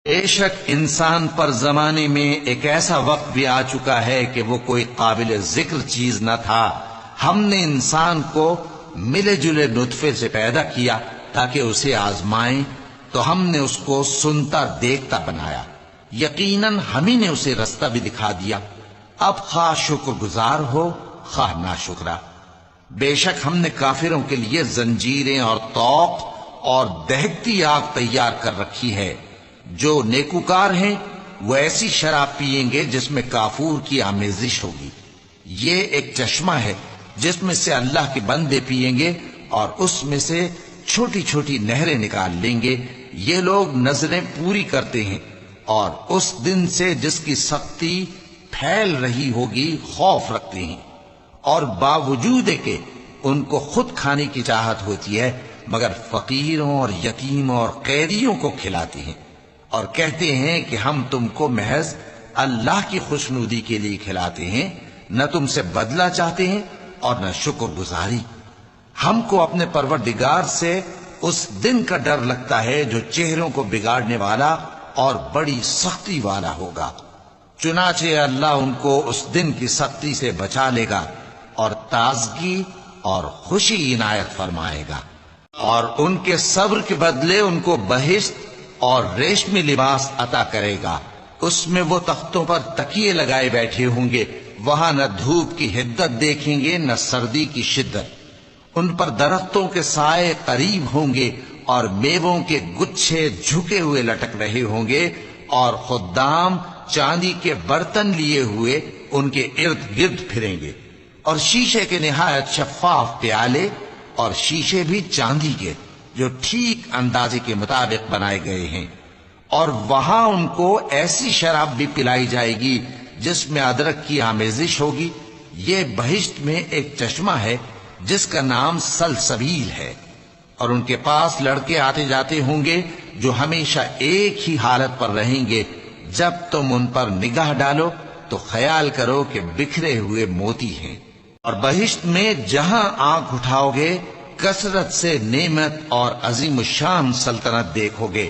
بے شک انسان پر زمانے میں ایک ایسا وقت بھی آ چکا ہے کہ وہ کوئی قابل ذکر چیز نہ تھا۔ ہم نے انسان کو ملے جلے نطفے سے پیدا کیا تاکہ اسے آزمائیں، تو ہم نے اس کو سنتا دیکھتا بنایا، یقیناً ہم ہی نے اسے رستہ بھی دکھا دیا۔ اب خواہ شکر گزار ہو خواہ ناشکرا۔ بے شک ہم نے کافروں کے لیے زنجیریں اور طوق اور دہکتی آگ تیار کر رکھی ہے۔ جو نیکوکار ہیں وہ ایسی شراب پیئیں گے جس میں کافور کی آمیزش ہوگی۔ یہ ایک چشمہ ہے جس میں سے اللہ کے بندے پیئیں گے اور اس میں سے چھوٹی چھوٹی نہریں نکال لیں گے۔ یہ لوگ نظریں پوری کرتے ہیں اور اس دن سے جس کی سختی پھیل رہی ہوگی خوف رکھتے ہیں، اور باوجود کہ ان کو خود کھانے کی چاہت ہوتی ہے مگر فقیروں اور یتیموں اور قیدیوں کو کھلاتے ہیں، اور کہتے ہیں کہ ہم تم کو محض اللہ کی خوشنودی کے لیے کھلاتے ہیں، نہ تم سے بدلہ چاہتے ہیں اور نہ شکر گزاری۔ ہم کو اپنے پروردگار سے اس دن کا ڈر لگتا ہے جو چہروں کو بگاڑنے والا اور بڑی سختی والا ہوگا۔ چنانچہ اللہ ان کو اس دن کی سختی سے بچا لے گا اور تازگی اور خوشی عنایت فرمائے گا، اور ان کے صبر کے بدلے ان کو بہشت اور ریشمی لباس عطا کرے گا۔ اس میں وہ تختوں پر تکیے لگائے بیٹھے ہوں گے، وہاں نہ دھوپ کی حدت دیکھیں گے نہ سردی کی شدت۔ ان پر درختوں کے سائے قریب ہوں گے اور میووں کے گچھے جھکے ہوئے لٹک رہے ہوں گے، اور خدام چاندی کے برتن لیے ہوئے ان کے ارد گرد پھریں گے، اور شیشے کے نہایت شفاف پیالے، اور شیشے بھی چاندی کے جو ٹھیک اندازے کے مطابق بنائے گئے ہیں۔ اور وہاں ان کو ایسی شراب بھی پلائی جائے گی جس میں ادرک کی آمیزش ہوگی۔ یہ بہشت میں ایک چشمہ ہے جس کا نام سلسبیل ہے، اور ان کے پاس لڑکے آتے جاتے ہوں گے جو ہمیشہ ایک ہی حالت پر رہیں گے۔ جب تم ان پر نگاہ ڈالو تو خیال کرو کہ بکھرے ہوئے موتی ہیں، اور بہشت میں جہاں آنکھ اٹھاؤ گے کثرت سے نعمت اور عظیم الشان سلطنت دیکھو گے۔